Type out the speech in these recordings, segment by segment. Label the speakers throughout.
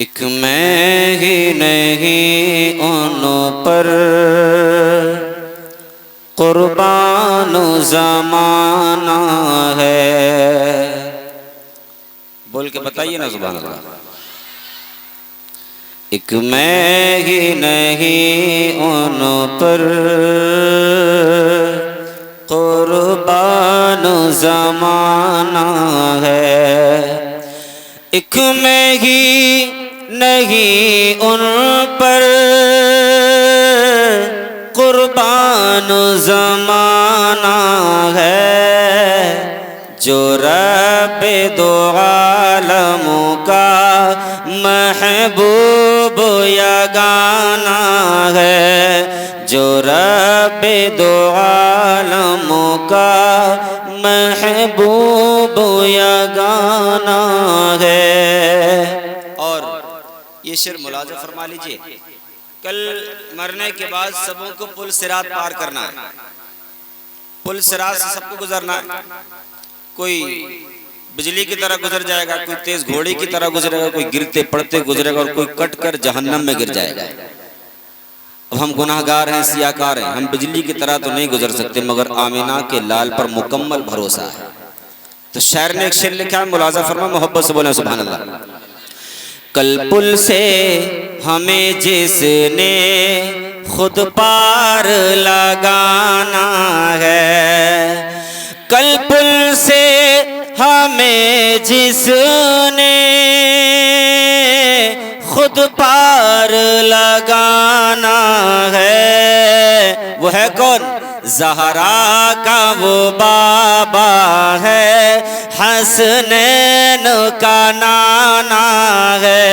Speaker 1: एक मैं ही नहीं उन पर कुर्बान ज़माना है। बोल के बताइए ना सुभान अल्लाह। एक मैं ही नहीं उन पर कुर्बान ज़माना है। एक मैं ही नहीं उन पर कुर्बान ज़माना है। जो रब दो आलमों का महबूब यगाना है। जो रब दो आलमों का महबूब यगाना है। और ये शेर मुलाज़ा फरमा लीजिए, कल मरने के बाद सबों को पुल सिरात पार करना है। पुल सिरात से सबको गुजरना है। कोई बिजली की तरह गुजर जाएगा, कोई तेज घोड़े की तरह गुजरेगा, कोई गिरते पड़ते गुजरेगा और कोई कट कर जहन्नम में गिर जाएगा। अब हम गुनाहगार हैं, सियाकार हैं, हम बिजली की तरह तो नहीं गुजर सकते, मगर आमिना के लाल पर मुकम्मल भरोसा है। तो शायर ने एक शेर लिखा है, मुलाज़ा फरमा, मोहब्बत से बोले सुभान अल्लाह। कल पुल से हमें जिसने खुद पार लगाना है। कल पुल से हमें जिसने खुद पार लगाना है। वो है कौन? ज़हरा का वो बाबा है, हसनैन का नाना है।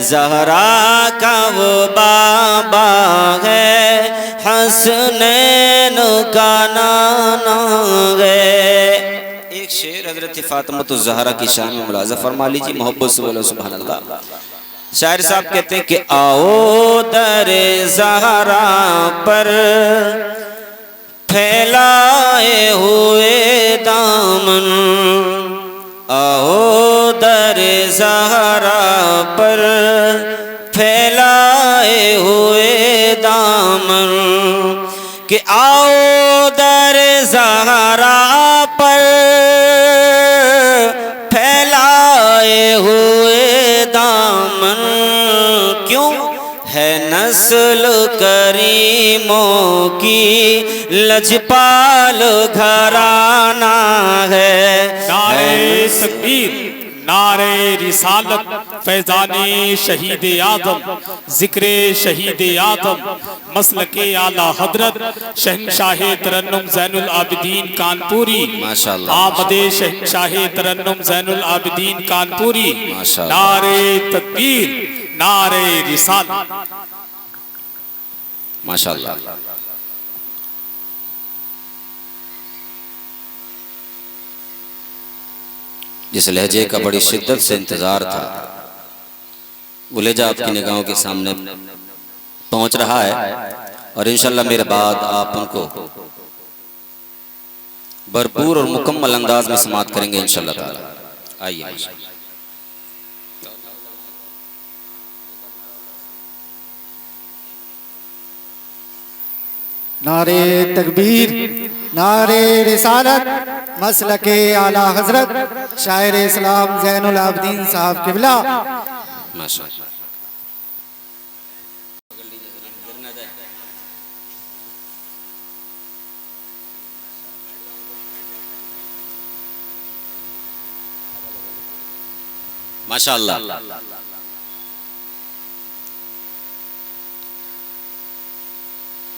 Speaker 1: ज़हरा का वो बाबा है, हसनैन का नाना है। एक शेर हज़रत फ़ातिमा ज़हरा की शान में मुलाज़ा फरमा लीजिए, मोहब्बत से बोलो सुभान अल्लाह। शायर साहब कहते हैं कि आओ दर ज़हरा पर फैलाए हुए दामन। आओ दर ज़हरा पर फैलाए हुए दामन। कि आओ दर ज़हरा पर फैलाए हुए दामन। क्यों? है नस्ल करीमों की लजपाल घराना है।
Speaker 2: नारे तकबीर, नारे रिसालत, फैज़ाने शहीद आदम, जिक्र शहीद आदम, मसलके आला हजरत शहंशाह तरन्नुम ज़ैनुल आबिदीन कानपुरी,
Speaker 1: माशाअल्लाह,
Speaker 2: आमदे शहंशाह तरन्नुम ज़ैनुल आबिदीन कानपुरी। नारे तकबीर, नारे रिसालत,
Speaker 1: माशाअल्लाह। जिस लहजे का बड़ी शिद्दत से इंतजार था, वो लहजा आपकी निगाहों के सामने पहुंच रहा है। और इंशाअल्लाह मेरे बाद आप उनको भरपूर और मुकम्मल अंदाज में समाअत करेंगे इंशाअल्लाह ताला। आइए।
Speaker 3: नारे तकबीर, नारे रिसालत, मसलके आला हजरत शायर इस्लाम ज़ैनुल आबिदीन साहब क़िबला।
Speaker 1: माशाअल्लाह। माशाअल्लाह।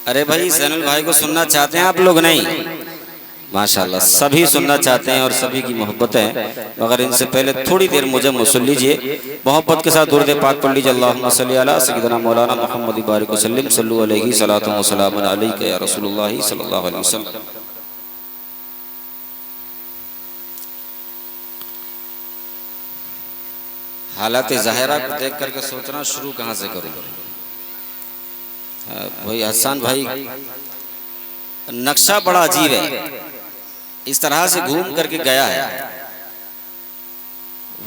Speaker 1: अरे भाई ज़ैनुल भाई को सुनना चाहते हैं आप लोग? नहीं, माशाअल्लाह सभी सुनना चाहते हैं और सभी की मोहब्बत है। मगर इनसे पहले थोड़ी देर मुझे सुन लीजिए, मोहब्बत के साथ दुरूद पाक पढ़ लीजिए। अल्लाहुम्मा सल्ली अला सय्यिदना मौलाना मुहम्मद बारिक वसल्लम सल्लु अलैहि सलातु व सलामुन अलैका या रसूलुल्लाह सल्लल्लाहु अलैहि वसल्लम। हालात ज़ाहिरा को देख करके सोचना शुरू कहाँ से करूँ। भाई हसन भाई नक्शा बड़ा अजीब है, इस तरह से घूम करके गया है,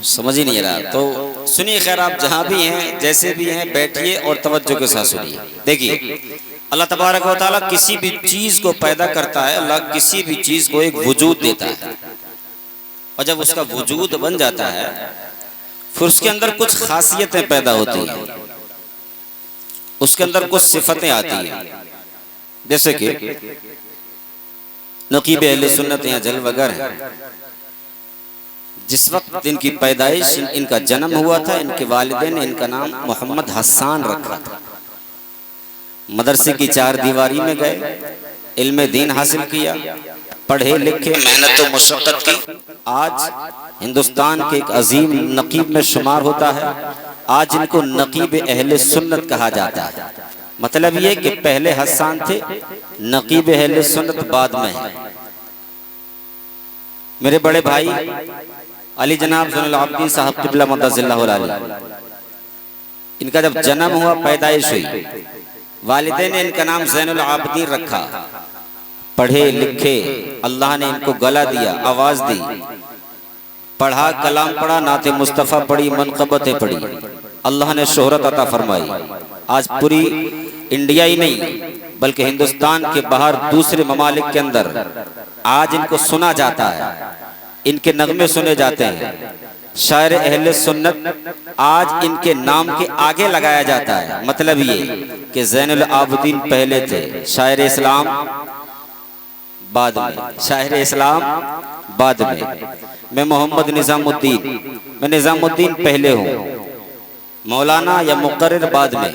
Speaker 1: समझ ही नहीं रहा। तो सुनिए, खैर आप जहां भी हैं, जैसे भी हैं, बैठिए और तवज्जो के साथ सुनिए। देखिए, अल्लाह तबारक व तआला किसी भी चीज को पैदा करता है, अल्लाह किसी भी चीज को एक वजूद देता है, और जब उसका वजूद बन जाता है फिर उसके अंदर कुछ खासियतें पैदा होती हैं, उसके अंदर कुछ सिफतें आती हैं। जैसे कि नकीब अहले सुन्नत यहाँ जलवगर है, जिस वक्त इनकी पैदाइश, इनका जन्म हुआ था, इनके वालिदैन ने इनका नाम मोहम्मद हसन रखा था। मदरसे की चार दीवारी में गए, इल्म दीन हासिल किया, पढ़े लिखे, मेहनत और मशक्कत की। आज हिंदुस्तान के एक अजीम नकीब में शुमार होता है। आज इनको नकीब अहले सुन्नत कहा जाता है। मतलब ये कि पहले हसन थे, नकीब अहले सुन्नत बाद में है। मेरे बड़े भाई अली जनाब ज़ैनुल आबिदीन साहब क़िबला मद्दसिल्लाहु अलैहि, इनका जब जन्म हुआ, पैदाइश हुई, वालिदैन ने इनका नाम ज़ैनुल आबिदीन रखा। पढ़े लिखे, अल्लाह ने इनको गला दिया, आवाज दी, पढ़ा, कलाम पढ़ा, नाते मुस्तफ़ा पढ़ी, मनक़बतें पढ़ी, अल्लाह ने शोहरत अता फरमाई। आज पूरी इंडिया ही नहीं बल्कि हिंदुस्तान के बाहर दूसरे ममालिक के अंदर आज इनको सुना जाता है, इनके नगमे सुने जाते हैं। शायर अहले सुन्नत आज इनके नाम के आगे लगाया जाता है। मतलब ये कि ज़ैनुल आबिदीन पहले थे, शायर इस्लाम बाद में, शायर इस्लाम बाद में। मैं मोहम्मद निज़ामुद्दीन, मैं निज़ामुद्दीन पहले हूँ, मौलाना या मुक़र्रिर बाद में।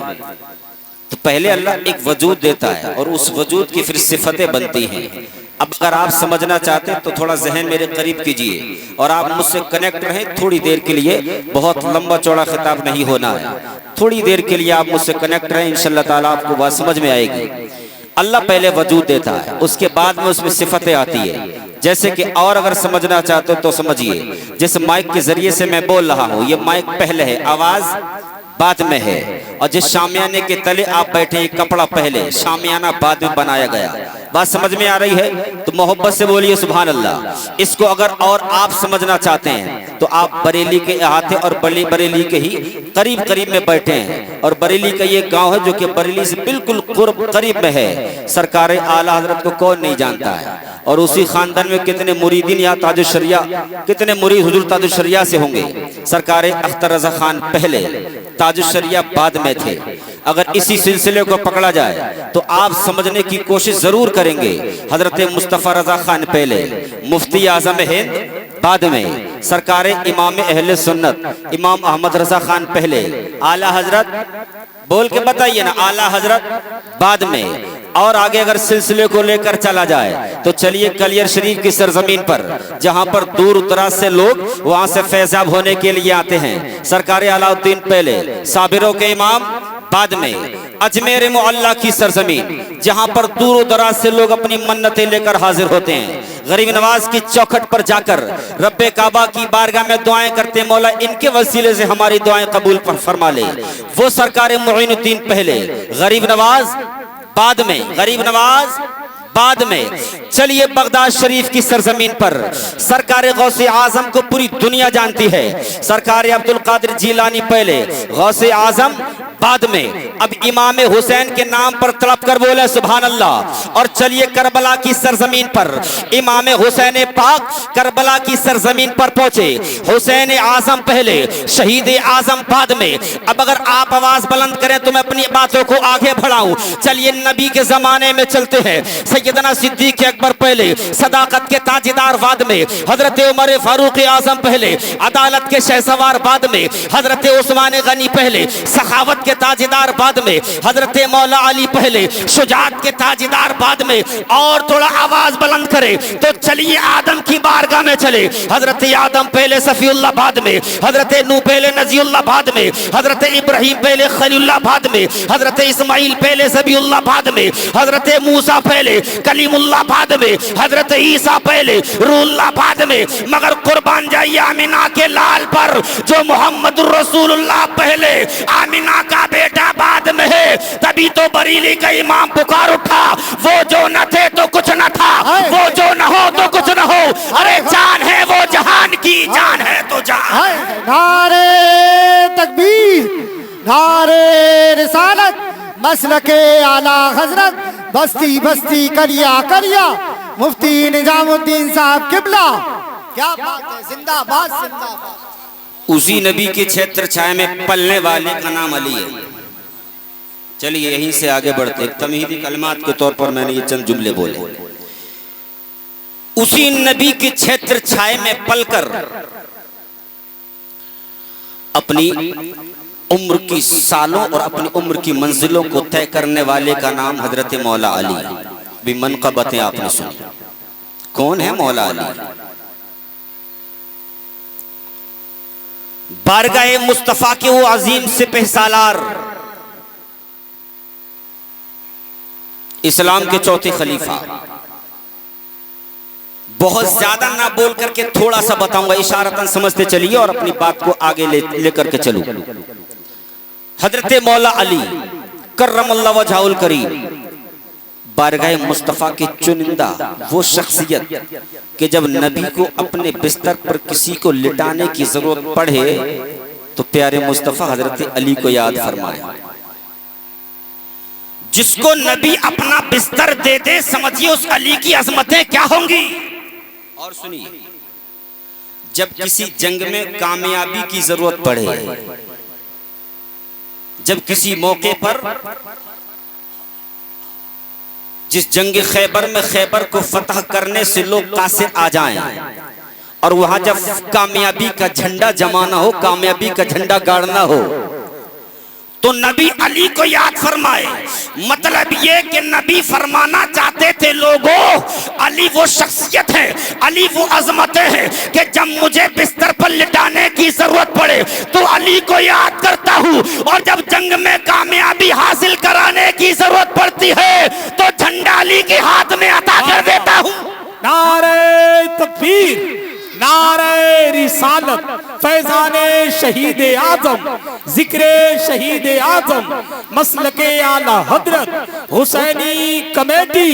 Speaker 1: तो पहले अल्लाह एक वजूद देता है और उस वजूद की फिर सिफतें बनती हैं। अब अगर आप समझना चाहते हैं तो थोड़ा जहन मेरे करीब कीजिए और आप मुझसे कनेक्ट रहें थोड़ी देर के लिए। बहुत लंबा चौड़ा खिताब नहीं होना है, थोड़ी देर के लिए आप मुझसे कनेक्ट रहें, इंशाअल्लाह ताला आपको बात समझ में आएगी। अल्लाह पहले वजूद देता है, उसके बाद में उसमें सिफतें आती है। जैसे कि और अगर समझना चाहते हो तो समझिए, जिस माइक के जरिए से मैं बोल रहा हूँ, ये माइक पहले है, आवाज बाद में है, और जिस शामियाने के तले आप बैठे, ये कपड़ा पहले, शामियाना बाद में बनाया गया। बात समझ में आ रही है तो मोहब्बत से बोलिए सुभान अल्लाह। इसको अगर और आप समझना चाहते हैं तो आप बरेली के अहाते और बरेली के ही करीब करीब में बैठे हैं, और बरेली का ये गांव है जो कि बरेली से बिल्कुल करीब में है। सरकार आला हजरत को कौन नहीं जानता है, और उसी खानदान में कितने मुरीदीन या ताजुश शरिया, कितने मुरीद हुजूर ताजुश शरिया से होंगे। सरकार अख्तर रजा खान पहले, ताजुश शरिया बाद में थे। अगर इसी सिलसिले को पकड़ा जाए तो आप समझने की कोशिश जरूर करेंगे। हजरत मुस्तफ़ा रजा खान पहले, मुफ्ती आजम हिंद बाद में, सरकार इमाम अहले सुन्नत इमाम अहमद रजा खान पहले, आला हजरत बोल के बताइए ना, आला हजरत बाद में। और आगे अगर सिलसिले को लेकर चला जाए तो चलिए कलियर शरीफ की सरजमीन पर, जहां पर दूर दराज से लोग वहां से फैजाब होने के लिए आते हैं। सरकार अलाउद्दीन पहले, साबिरों के इमाम बाद में। अजमेर मुअल्ला की सरजमीन, जहां पर दूर दराज से लोग अपनी मन्नतें लेकर हाजिर होते हैं। गरीब नवाज की चौखट पर जाकर रब्बे काबा की बारगाह में दुआएं करते, मौला इनके वसीले से हमारी दुआएं कबूल फरमा ले। वो सरकार मुइनुद्दीन पहले, गरीब नवाज बाद में, गरीब नवाज बाद में। चलिए बगदाद शरीफ की सरजमीन पर सरकार गौसे आजम को पूरी दुनिया जानती है। सरकार अब्दुल कादिर जीलानी पहले, गौसे आजम बाद में। अब इमाम हुसैन के नाम पर तड़प कर बोले सुभान अल्लाह। और चलिए करबला की सरजमीन पर इमाम हुसैन पाक करबला की सरजमीन पर पहुंचे। हुसैन आजम पहले, शहीद आजम बाद में। अब अगर आप आवाज बुलंद करें तो मैं अपनी बातों को आगे बढ़ाऊं। चलिए नबी के जमाने में चलते हैं। सैयदना सिद्दीक अकबर पहले, सदाकत के ताजदार बाद में। हजरत उमर फारूक आजम पहले, अदालत के शहसवार बाद में। हजरत उस्मान गनी पहले, सखावत के ताजदार बाद में। हजरत मौला अली पहले, शुजात के ताजदार बाद में। और थोड़ा आवाज बुलंद करे तो चलिए आदम की बारगाह में चले। हजरत आदम पहले, सफीउल्लाह बाद में। हजरत नूह पहले, नजीउल्लाह बाद में। हजरत इब्राहिम पहले, खलीलुल्लाह बाद में। हजरत इस्माइल पहले, ज़बीउल्लाह बाद में। हजरत मूसा पहले, कलीमुल्लाह बाद में। हजरत ईसा पहले, रूहुल्लाह बाद में। मगर कुर्बान जाइए आमिना के लाल पर, जो मोहम्मद रसूलुल्लाह पहले, आमिना का बेटा बाद में है। तभी तो बरेली का इमाम पुकार उठा, वो जो न थे तो कुछ न था, वो जो न हो तो कुछ न हो। अरे जान है वो जहान की, जान है तो जान।
Speaker 3: नारे रिसालत मसलके आला हजरत बस्ती बस्ती करिया करिया मुफ्ती निजामुद्दीन साहब किबला। क्या बात है, जिंदाबाद जिंदाबाद।
Speaker 1: उसी नबी के क्षेत्र छाया में पलने वाले का नाम अली है। चलिए यहीं से आगे बढ़ते हैं। तमहीदी कलमात के तौर पर मैंने ये चंद जुमले बोले। उसी नबी के क्षेत्र छाया में पलकर अपनी उम्र की सालों और अपनी उम्र की मंजिलों को तय करने वाले का नाम हजरत मौला अली। भी मनक़बतें आपने सुनी। कौन है मौला अली? बारगाह मुस्तफा के वो अजीम सिपह सालार, इस्लाम के चौथे खलीफा। बहुत ज्यादा ना बोल करके थोड़ा सा बताऊंगा, इशारतन समझते चलिए और अपनी बात को आगे लेकर के चलूं। हजरत मौला अली कर्रमल्लाह वजहुल करीम, बारगाह मुस्तफा के चुनिंदा वो शख्सियत कि जब नबी को अपने बिस्तर पर किसी को लिटाने की जरूरत पड़े तो प्यारे मुस्तफा हजरत अली को याद फरमाए। जिसको नबी अपना बिस्तर दे दे, समझिए उस अली की अजमतें क्या होंगी। और सुनिए, जब किसी जंग में कामयाबी की जरूरत पड़े, जब किसी मौके पर, जिस जंग खैबर में खैबर को फतह करने से लोग कासे आ जाएं और वहां जब कामयाबी का झंडा जमाना हो, कामयाबी का झंडा गाड़ना हो, तो नबी अली को याद फरमाए। मतलब ये कि नबी फरमाना चाहते थे लोगों, अली वो शख्सियत है, अली वो अजमतें हैं कि जब मुझे बिस्तर पर लिटाने की जरूरत पड़े तो अली को याद करता हूँ, और जब जंग में कामयाबी हासिल कराने की जरूरत पड़ती है तो झंडा अली के हाथ में अता कर देता हूँ।
Speaker 2: नारे तकबीर, नारे रिसालत, फैजाने शहीद आजम, जिक्रे शहीद आजम, मसलके आला हजरत, हुसैनी कमेटी,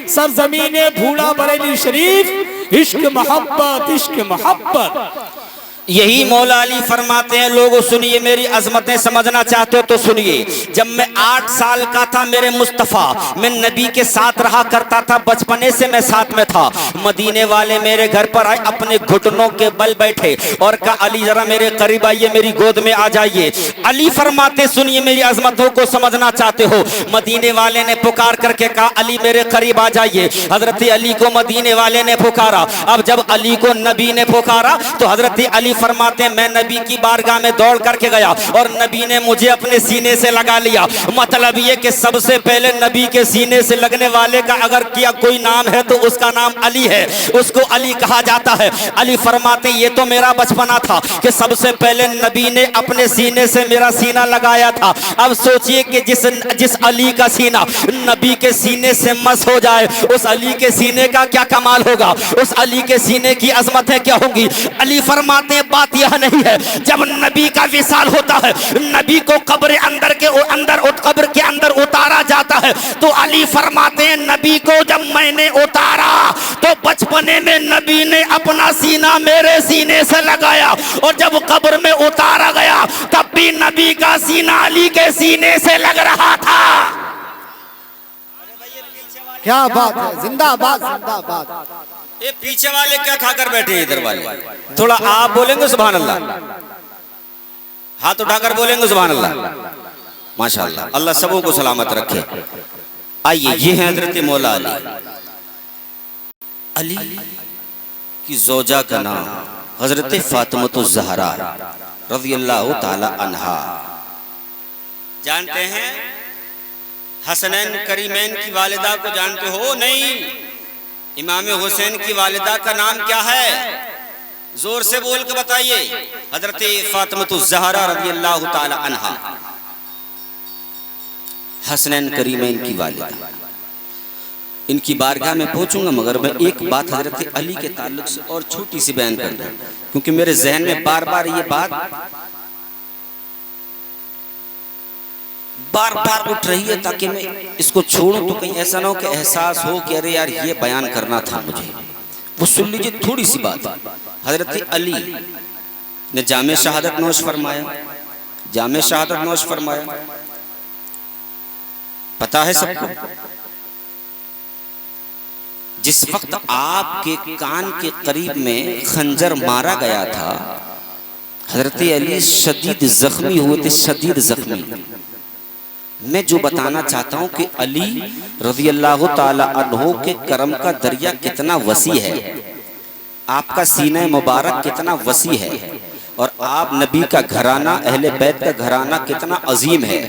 Speaker 2: सरजमीने भूड़ा बरेली शरीफ, इश्क मोहब्बत, इश्क मोहब्बत।
Speaker 1: यही मौला अली फरमाते हैं, लोगों सुनिए, मेरी अजमतें समझना चाहते हो तो सुनिए। जब मैं 8 साल का था, मेरे मुस्तफ़ा, मैं नबी के साथ रहा करता था, बचपने से मैं साथ में था। मदीने वाले मेरे घर पर आए, अपने घुटनों के बल बैठे और कहा अली जरा मेरे करीब आइए, मेरी गोद में आ जाइए। अली फरमाते, सुनिए, मेरी अजमतों को समझना चाहते हो। मदीने वाले ने पुकार करके कहा अली मेरे करीब आ जाइए। हजरत अली को मदीने वाले ने पुकारा। अब जब अली को नबी ने पुकारा तो हजरत अली फरमाते मैं नबी की बारगाह में दौड़ करके गया और नबी ने मुझे अपने सीने से लगा लिया। मतलब ये कि सबसे पहले नबी के सीने से लगने वाले का अगर किया कोई नाम है तो उसका नाम अली है, उसको अली कहा जाता है। अली फरमाते ये तो मेरा बचपना था कि सबसे पहले नबी ने अपने सीने से मेरा सीना लगाया था। अब सोचिए कि जिस अली का सीना नबी के सीने से मस हो जाए, उस अली के सीने का क्या कमाल होगा, उस अली के सीने की अजमतें क्या होंगी। अली फरमाते बात यह नहीं है, जब नबी का विसाल होता है, नबी को कब्र कब्र के अंदर उतारा जाता है, तो अली फरमाते हैं नबी को जब मैंने उतारा तो बचपने में नबी ने अपना सीना मेरे सीने से लगाया, और जब कब्र में उतारा गया तब भी नबी का सीना अली के सीने से लग रहा था।
Speaker 3: क्या बात है, जिंदाबाद जिंदाबाद।
Speaker 1: ये पीछे वाले क्या खाकर बैठे हैं, इधर वाले थोड़ा आप बोलेंगे सुभान अल्लाह, हाथ उठाकर बोलेंगे सुभान अल्लाह, माशाअल्लाह, अल्लाह सबों को सलामत रखे। आइए, ये है हजरत मौला अली। अली की जोजा का नाम हजरत फातिमा ज़हरा रज़ियल्लाहु ताला अन्हा। जानते हैं हसनैन करीमैन की वालिदा को जानते हो? नहीं। इमाम हुसैन की वालिदा का नाम क्या है? जोर से बोल के बताइए। हजरत फातिमा ज़हरा रज़ियल्लाहु ताला अन्हा, हसनैन करीमैन की वालिदा। इनकी बारगाह में पहुंचूंगा, मगर मैं एक बात हजरत अली के ताल्लुक से और छोटी सी बयान कर दूं, क्योंकि मेरे जहन में बार बार ये बार उठ रही है, ताकि मैं इसको छोड़ूं तो कहीं ऐसा ना हो कि एहसास हो कि अरे यार ये बयान करना था मुझे। वो सुन लीजिए, थोड़ी सी बात। हजरत अली ने जामे शहादत नोश फरमाया, जामे शहादत नोश फरमाया। पता है सबको? जिस वक्त आपके कान के करीब में खंजर मारा गया था, हजरत अली शदीद जख्मी हुए थे, शदीद जख्मी। मैं जो बताना चाहता हूं कि अली रज़ी अल्लाह ताला अन्हु के करम का दरिया कितना वसी है, आपका सीना मुबारक कितना वसी है, और आप नबी का घराना, अहले बैत का घराना कितना अजीम है,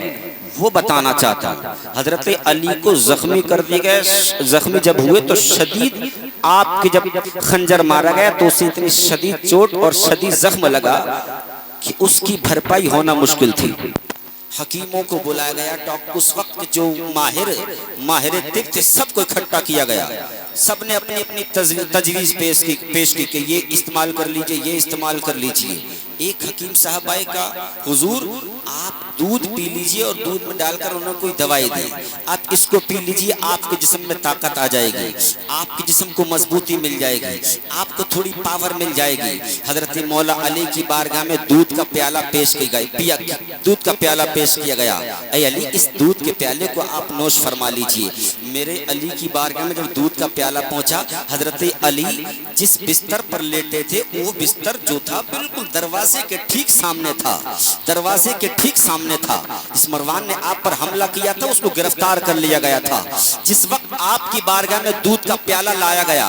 Speaker 1: वो बताना चाहता हूँ। हजरत अली को जख्मी कर दिए गए, जख्मी जब हुए तो शदीद, आपके जब खंजर मारा गया तो उसे इतनी शदीद चोट और शदीद जख्म लगा कि उसकी भरपाई होना मुश्किल थी। हकीमों को बुलाया गया, डॉक्टर उस वक्त जो माहिर तिब थे सबको इकट्ठा किया गया, सबने अपनी अपनी तजवीज़ पेश की कि ये इस्तेमाल कर लीजिए, ये इस्तेमाल कर लीजिए। एक हकीम साहब आए का, हुजूर आप दूध पी लीजिए और दूध में डालकर उन्होंने कोई दवाई दी, आप इसको पी लीजिए, आपके जिस्म में ताकत आ जाएगी, आपके जिस्म को मजबूती मिल जाएगी, आपको थोड़ी पावर मिल जाएगी। हजरत मौला अली की बारगाह में दूध का प्याला पेश की गई, दूध का प्याला पेश किया गया। ऐ अली, इस दूध के प्याले को आप नोश फरमा लीजिए। मेरे अली की बारगाह में जब दूध का प्याला पहुंचा, हजरत अली जिस बिस्तर पर लेटे थे वो बिस्तर जो था बिल्कुल दरवाजे के ठीक सामने था, दरवाजे के ठीक सामने था। जिस मरवान ने आप पर हमला किया था उसको गिरफ्तार कर लिया गया था। जिस वक्त आपकी बारगाह में दूध का प्याला लाया गया,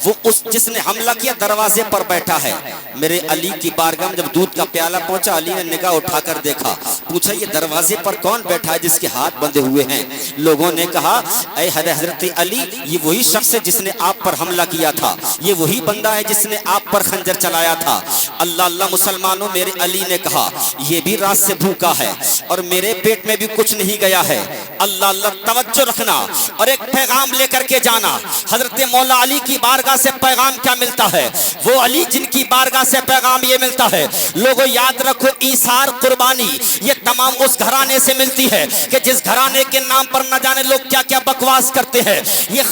Speaker 1: वो उस जिसने हमला किया दरवाजे पर बैठा है। मेरे अली की बारगाह में जब दूध का प्याला पहुंचा, अली ने निगाह उठाकर देखा, पूछा ये दरवाजे पर कौन बैठा है जिसके हाथ बंधे हुए हैं? लोगों ने कहा, ऐ हजरत अली, ये वही शख्स है जिसने आप पर हमला किया था, ये वही बंदा है जिसने आप पर खंजर चलाया था। अल्लाह अल्लाह मुसलमानों, मेरे अली ने कहा ये भी रात से भूखा है और मेरे पेट में भी कुछ नहीं गया है। अल्लाह अल्लाह, तवज्जो रखना और एक पैगाम लेकर के जाना। हजरत मौला अली की बारगाह से पैगाम क्या मिलता है? वो अली जिनकी बारगाह से पैगाम ये मिलता है, लोगों याद रखो, ईसार कुर्बानी ये तमाम उस घराने से मिलती है कि जिस घराने के नाम पर न जाने लोग क्या क्या बकवास करते हैं। ये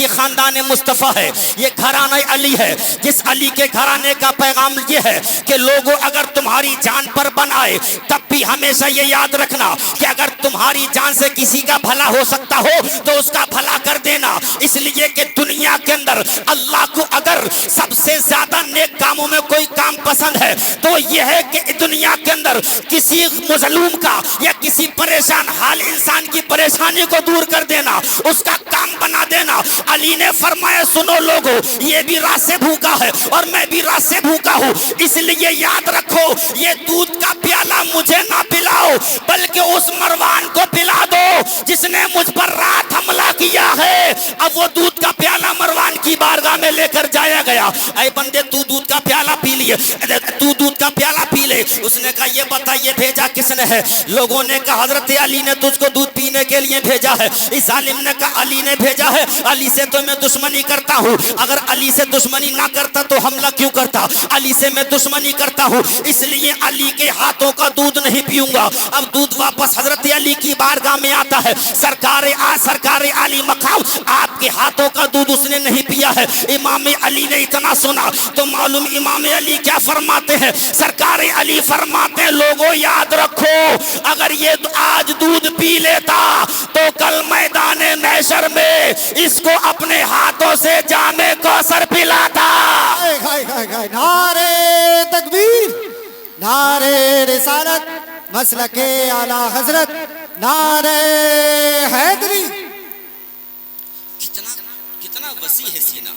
Speaker 1: खानदान मुस्तफ़ा है, ये घराना अली है। जिस अली के घराने का पैगाम ये है कि लोगों अगर तुम्हारी जान पर बनाए तब भी हमेशा ये याद रखना कि अगर तुम्हारी जान से किसी का भला हो सकता हो तो उसका भला कर देना। इसलिए कि दुनिया के अंदर अल्लाह को अगर सबसे ज्यादा नेक कामों में कोई काम पसंद है तो यह है कि दुनिया के अंदर किसी मजलूम का या किसी परेशान हाल इंसान की परेशानी को दूर कर देना, उसका काम बना देना। अली ने फरमाया, सुनो लोगों, ये भी रात से भूखा है और मैं भी रात से भूखा हूँ, इसलिए याद रखो ये दूध का प्याला मुझे ना पिलाओ बल्कि उस मरवान को पिला दो जिसने मुझ पर रात हमला किया है। अब वो दूध का प्याला मरवान की बारगाह में लेकर जाया गया। ऐ बंदे, तू दूध का प्याला पी लिए, तू दूध का प्याला पी ले। उसने कहा, ये बता ये भेजा किसने है? लोगों ने कहा, हजरत अली ने तुझको दूध पीने के लिए भेजा है। इस जालिम ने कहा, अली ने भेजा है, अली से तो मैं दुश्मनी करता हूँ, अगर अली से दुश्मनी ना करता तो हमला क्यों करता? अली से मैं दुश्मनी करता हूँ, इसलिए अली के हाथों का दूध नहीं पीऊंगा। अब दूध वापस हजरत अली की बारगाह में आता है। सरकार अली मकाम, आपके हाथों का दूध उसने नहीं पिया है। इमाम अली ने इतना सुना तो मालूम इमाम अली क्या फरमाते हैं? सरकार अली फरमाते हैं, लोगों याद रखो, अगर ये आज दूध पी लेता तो कल मैदान महशर में इसको अपने हाथों से जामे कौसर पिलाता।
Speaker 3: नारे तकबीर, नारे रिसालत, मसलके आला हजरत, नारे हैदरी।
Speaker 1: कितना वसी है सीना,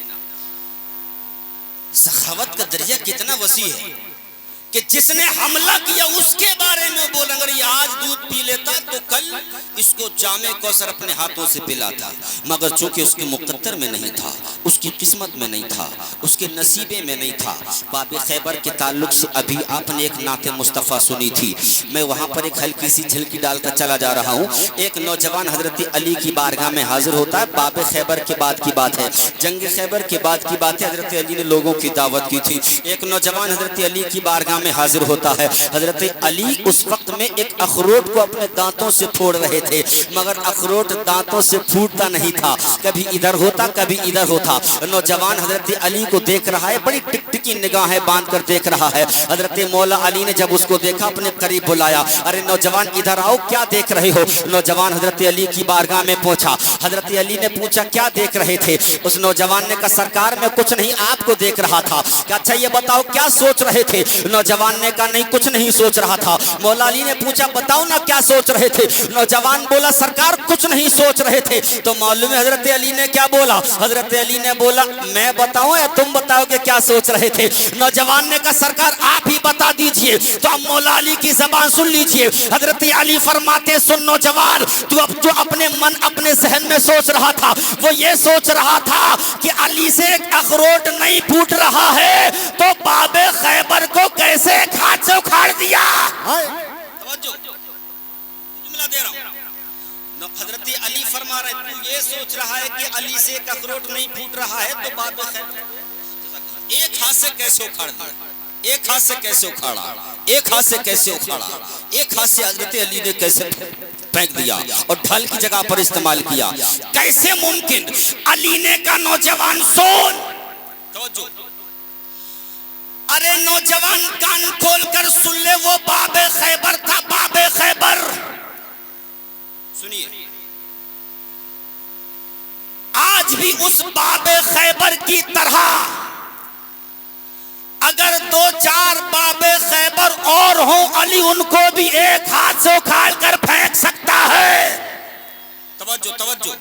Speaker 1: सखावत का दरिया कितना वसी है कि जिसने हमला किया उसके बारे में बोल, अगर ये आज दूध पी लेता तो कल इसको जामे कौसर अपने हाथों से पिलाता। मगर चूंकि उसके मुकद्दर में नहीं था, उसकी किस्मत में नहीं था, उसके नसीबे में नहीं था। बाब खैबर के ताल्लुक से अभी आपने एक नाते मुस्तफ़ा सुनी थी, मैं वहाँ पर एक हल्की सी झलकी डालकर चला जा रहा हूँ। एक नौजवान हजरत अली की बारगाह में हाजिर होता है। बाब खैबर के बाद की बात है, जंग खैबर के बाद की बात है। हजरत अली ने लोगों की दावत की थी। एक नौजवान हजरत अली की बारगाह में हाजिर होता है। हजरत अली उस वक्त में एक अखरोट को अपने दांतों से फोड़ रहे थे, मगर अखरोट दांतों से फूटता नहीं था। कभी इधर होता कभी इधर होता। नौजवान हजरत अली को देख रहा है, बड़ी टिकटिकी निगाहें बांध कर देख रहा है। हजरत मौला अली ने जब उसको देखा अपने करीब बुलाया, अरे नौजवान इधर आओ, क्या देख रहे हो? नौजवान हजरत अली की बारगाह में पहुंचा। हजरत अली ने पूछा क्या देख रहे थे? उस नौजवान ने कहा सरकार मैं कुछ नहीं, आपको देख रहा था। क्या अच्छा ये बताओ क्या सोच रहे थे? नौजवान ने कहा नहीं कुछ नहीं सोच रहा था। मौला अली ने पूछा बताओ ना क्या सोच रहे थे? नौजवान बोला सरकार कुछ नहीं सोच रहे थे। तो मालूम है हजरत अली ने क्या बोला? हजरत अली ने बोला मैं बताऊं या तुम बताओगे क्या सोच रहे थे? नौजवान ने कहा सरकार आप ही बता दीजिए। तो अब मौला अली की जबान सुन लीजिए। हजरत अली फरमाते सुन नौजवान, तू अब जो अपने मन अपने जहन में सोच रहा था वो ये सोच रहा था कि अली से अखरोट नहीं फूट रहा है तो बाबे खैबर को कैसे घाट से उखाड़ दिया। जुमला दे रहा हूं, हजरत अली फरमा रहे तू ये सोच रहा है कि अली से एक अखरोट नहीं फूट रहा है तो बाबे खैबर एक हाथ से कैसे उखाड़ दिया, एक हाथ से कैसे उखाड़ा, एक हाथ से कैसे उखाड़ा, एक हाथ से हजरत अली ने कैसे फेंक दिया और ढाल की जगह पर इस्तेमाल किया। कैसे मुमकिन? अली ने कहा नौजवान सुन, तो अरे नौजवान कान खोल कर सुन ले, वो बाबे खैबर था, बाबे खैबर। सुनिए, आज भी उस बाबे खैबर की तरह अगर दो चार बाबे खैबर और हो, अली उनको भी एक हाथ से उखाड़ कर फेंक सकता है। तवज्जो तवज्जो,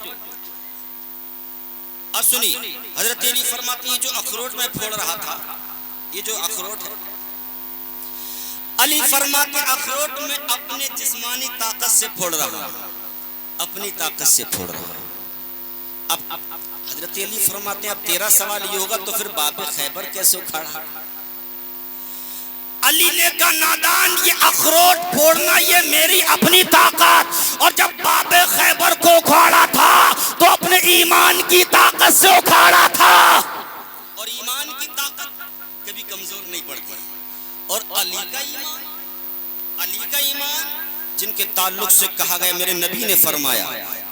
Speaker 1: अब सुनिए हजरत अली फरमाती है जो अखरोट में फोड़ रहा था, ये जो अखरोट है, अली फरमाते अखरोट में अपने जिस्मानी ताकत से फोड़ रहा, अपनी ताकत से फोड़ रहा। अब हजरत अली फरमाते अब तेरा सवाल ये होगा तो फिर बाबे खैबर कैसे उखाड़ा? अली ने कहा नादान, ये अखरोट फोड़ना ये मेरी अपनी ताकत, और जब बाबे खैबर को उखाड़ा था तो अपने ईमान की ताकत से उखाड़ा था। और ईमान की ताकत कभी कमजोर नहीं पड़ती। और अली का ईमान, अली का ईमान जिनके ताल्लुक से कहा गया, मेरे नबी ने फरमाया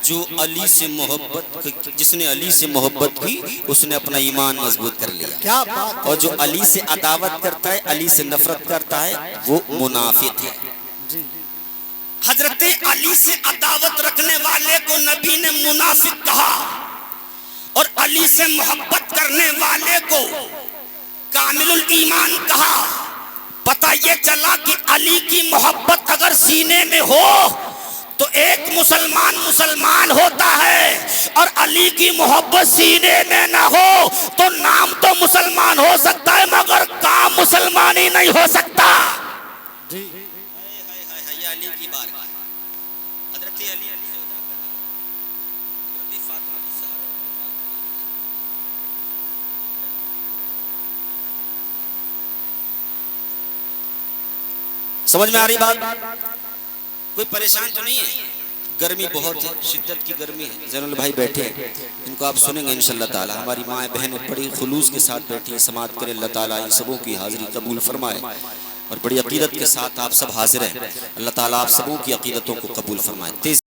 Speaker 1: जो अली से मोहब्बत, जिसने अली से मोहब्बत की उसने अपना ईमान मजबूत कर लिया।
Speaker 3: क्या बात?
Speaker 1: और जो अली से अदावत करता है, अली से नफरत करता है, वो मुनाफिक है। हजरत अली से अदावत रखने वाले को नबी ने मुनाफिक कहा और अली से मोहब्बत करने वाले को कामिलुल ईमान कहा। पता ये चला कि अली की मोहब्बत अगर सीने में हो तो एक मुसलमान मुसलमान होता है, और अली की मोहब्बत सीने में ना हो तो नाम तो मुसलमान हो सकता है मगर काम मुसलमानी नहीं हो सकता। जी अली की बात, हजरत अली समझ में आ रही बात? कोई परेशान तो नहीं है? गर्मी बहुत है, शिद्दत की गर्मी है। जैनुल भाई बैठे हैं, इनको आप सुनेंगे इंशाअल्लाह ताला। हमारी माएँ बहनें बड़ी खुलूस के साथ बैठी हैं, समात करें। अल्लाह ताला इन सबों की हाजिरी कबूल फरमाए और बड़ी अकीदत के साथ आप सब हाजिर हैं। अल्लाह ताला आप सबों की अकीदतों को कबूल फरमाए।